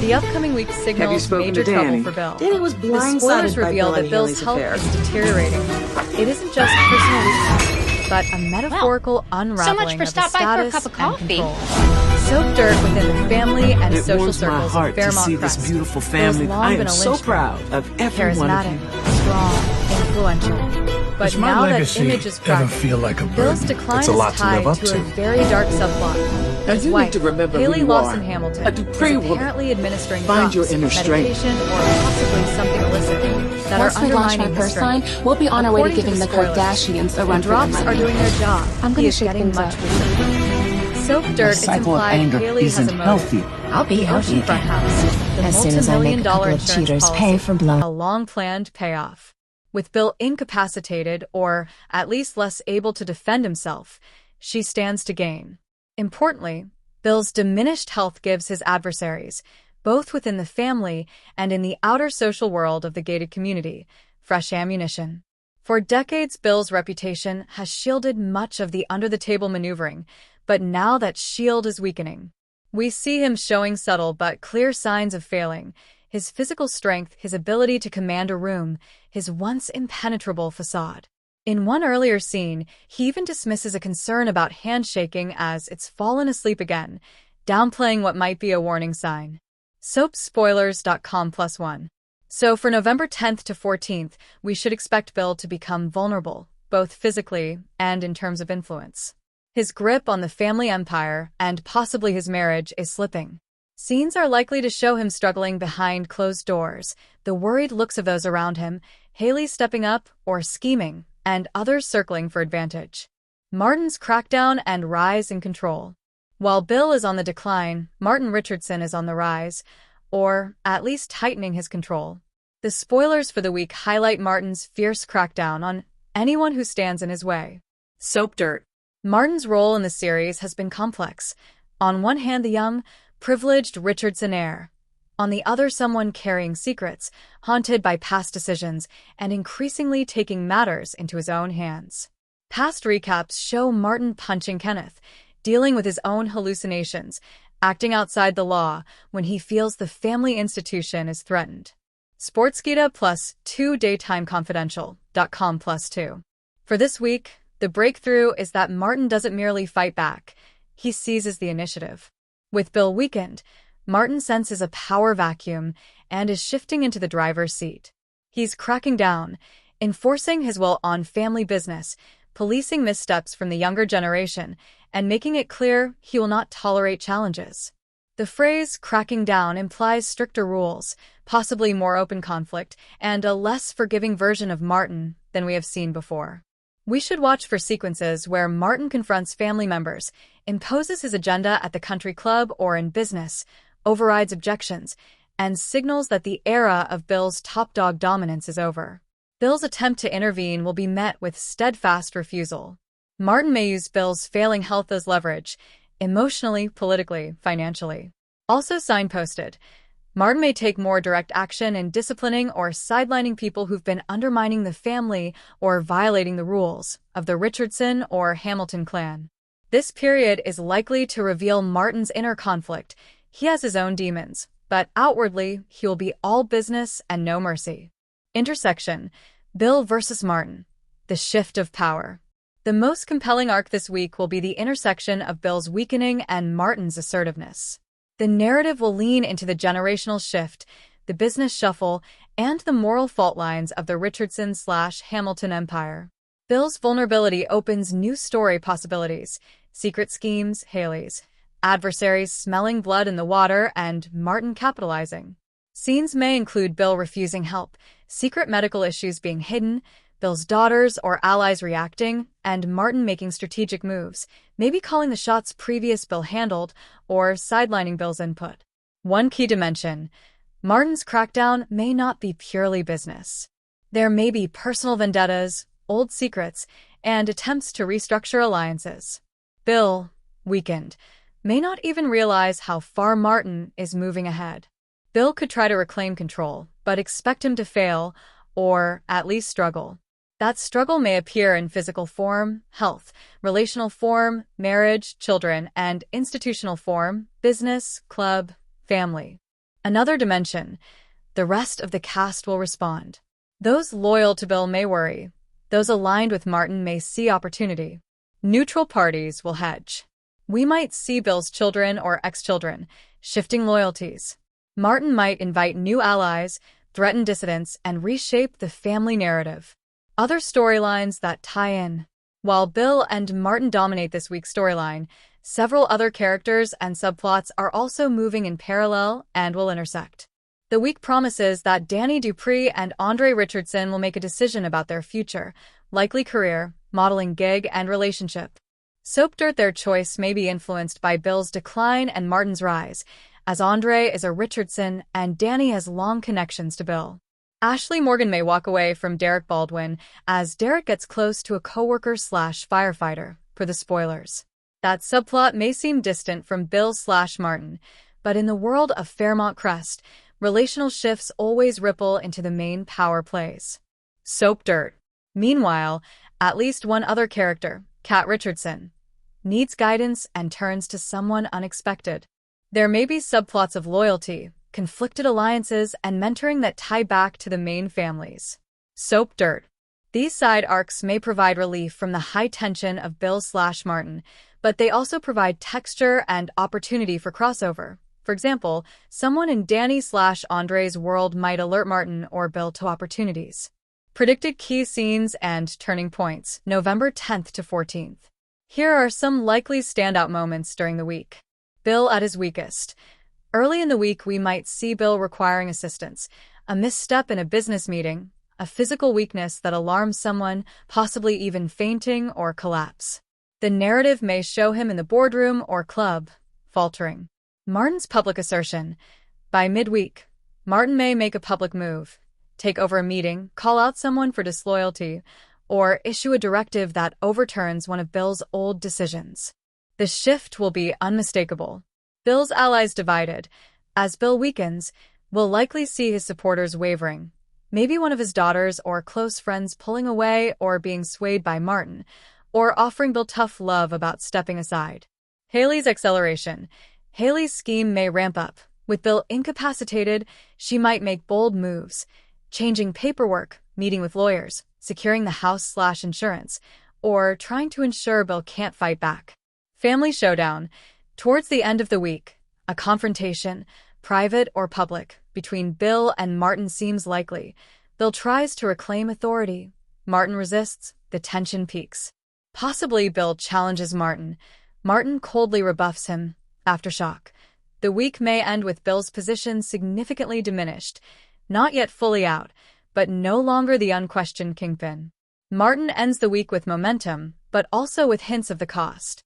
The upcoming week signals major trouble for Bill. Danny was The blindsided spoilers by reveal Bill that and Bill's Haley's health affair. is deteriorating. It isn't just personal weakness, but a metaphorical unraveling so much for of stop the by for a status cup of coffee. and control. Soaked dirt within the family and It social warms my circles heart of to Fairmont see Crest. this beautiful Bill's family. long I been am a so linchpin. proud of every one of you. Charismatic, strong, influential. But Does my now that legacy image is ever cracking, feel like a Bill's burden? decline It's a lot is to live tied up to a to. very dark subplot. Now His you wife, need to remember Haley who you Lawson are. Hamilton, A Dupree is woman. apparently administering Find drugs, your inner strength. medication, or possibly something illicit that Once are we launch my undermining purse his strength. line, we'll be on our way to According giving the the spoilers, Kardashians a the run for their drops are money. doing their job. I'm He gonna is shake getting things much up. weaker. Soap dirt, The it's cycle of implied anger Haley has isn't a motive. healthy. I'll be The healthy oceanfront again. house, the As soon as I make a multi-million-dollar couple of insurance cheaters policy, pay for blood. a long-planned payoff. With Bill incapacitated, or at least less able to defend himself, she stands to gain. Importantly, Bill's diminished health gives his adversaries, both within the family and in the outer social world of the gated community, fresh ammunition. For decades, Bill's reputation has shielded much of the under-the-table maneuvering, but now that shield is weakening. We see him showing subtle but clear signs of failing: his physical strength, his ability to command a room, his once impenetrable facade. In one earlier scene, he even dismisses a concern about handshaking as it's fallen asleep again, downplaying what might be a warning sign. Soapspoilers.com+1. So for November 10th to 14th, we should expect Bill to become vulnerable, both physically and in terms of influence. His grip on the family empire, and possibly his marriage, is slipping. Scenes are likely to show him struggling behind closed doors, the worried looks of those around him, Haley stepping up or scheming, and others circling for advantage. Martin's crackdown and rise in control. While Bill is on the decline, Martin Richardson is on the rise, or at least tightening his control. The spoilers for the week highlight Martin's fierce crackdown on anyone who stands in his way. Soap dirt. Martin's role in the series has been complex. On one hand, the young, privileged Richardson heir. On the other, someone carrying secrets, haunted by past decisions, and increasingly taking matters into his own hands. Past recaps show Martin punching Kenneth, dealing with his own hallucinations, acting outside the law when he feels the family institution is threatened. Sportskeeda plus 2 daytimeconfidential.com+2. For this week, the breakthrough is that Martin doesn't merely fight back, he seizes the initiative. With Bill weakened, Martin senses a power vacuum and is shifting into the driver's seat. He's cracking down, enforcing his will on family business, policing missteps from the younger generation, and making it clear he will not tolerate challenges. The phrase cracking down implies stricter rules, possibly more open conflict, and a less forgiving version of Martin than we have seen before. We should watch for sequences where Martin confronts family members, imposes his agenda at the country club or in business, overrides objections, and signals that the era of Bill's top dog dominance is over. Bill's attempt to intervene will be met with steadfast refusal. Martin may use Bill's failing health as leverage, emotionally, politically, financially. Also signposted, Martin may take more direct action in disciplining or sidelining people who've been undermining the family or violating the rules of the Richardson or Hamilton clan. This period is likely to reveal Martin's inner conflict. He has his own demons, but outwardly, he will be all business and no mercy. Intersection: Bill versus Martin. The shift of power. The most compelling arc this week will be the intersection of Bill's weakening and Martin's assertiveness. The narrative will lean into the generational shift, the business shuffle, and the moral fault lines of the Richardson/Hamilton empire. Bill's vulnerability opens new story possibilities: secret schemes, Haley's, adversaries smelling blood in the water, and Martin capitalizing. Scenes may include Bill refusing help, secret medical issues being hidden, Bill's daughters or allies reacting, and Martin making strategic moves, maybe calling the shots previous Bill handled, or sidelining Bill's input. One key dimension: Martin's crackdown may not be purely business. There may be personal vendettas, old secrets, and attempts to restructure alliances. Bill, weakened, may not even realize how far Martin is moving ahead. Bill could try to reclaim control, but expect him to fail, or at least struggle. That struggle may appear in physical form, health, relational form, marriage, children, and institutional form, business, club, family. Another dimension. The rest of the cast will respond. Those loyal to Bill may worry. Those aligned with Martin may see opportunity. Neutral parties will hedge. We might see Bill's children or ex-children, shifting loyalties. Martin might invite new allies, threaten dissidents, and reshape the family narrative. Other storylines that tie in. While Bill and Martin dominate this week's storyline, several other characters and subplots are also moving in parallel and will intersect. The week promises that Daphnee Duplaix and Andre Richardson will make a decision about their future, likely career, modeling gig, and relationship. Soap dirt. Their choice may be influenced by Bill's decline and Martin's rise, as Andre is a Richardson and Daphnee has long connections to Bill. Ashley Morgan may walk away from Derek Baldwin as Derek gets close to a coworker/firefighter, per the spoilers. That subplot may seem distant from Bill/Martin, but in the world of Fairmont Crest, relational shifts always ripple into the main power plays. Soap dirt. Meanwhile, at least one other character, Kat Richardson, needs guidance and turns to someone unexpected. There may be subplots of loyalty, conflicted alliances, and mentoring that tie back to the main families. Soap dirt. These side arcs may provide relief from the high tension of Bill/Martin, but they also provide texture and opportunity for crossover. For example, someone in Daphnee/Andre's world might alert Martin or Bill to opportunities. Predicted key scenes and turning points, November 10th to 14th. Here are some likely standout moments during the week. Bill at his weakest. Early in the week, we might see Bill requiring assistance, a misstep in a business meeting, a physical weakness that alarms someone, possibly even fainting or collapse. The narrative may show him in the boardroom or club, faltering. Martin's public assertion. By midweek, Martin may make a public move, take over a meeting, call out someone for disloyalty, or issue a directive that overturns one of Bill's old decisions. The shift will be unmistakable. Bill's allies divided. As Bill weakens, we'll likely see his supporters wavering. Maybe one of his daughters or close friends pulling away or being swayed by Martin, or offering Bill tough love about stepping aside. Haley's acceleration. Haley's scheme may ramp up. With Bill incapacitated, she might make bold moves, changing paperwork, meeting with lawyers, securing the house/insurance, or trying to ensure Bill can't fight back. Family showdown. Towards the end of the week, a confrontation, private or public, between Bill and Martin seems likely. Bill tries to reclaim authority. Martin resists. The tension peaks. Possibly Bill challenges Martin. Martin coldly rebuffs him. Aftershock. The week may end with Bill's position significantly diminished, not yet fully out, but no longer the unquestioned kingpin. Martin ends the week with momentum, but also with hints of the cost.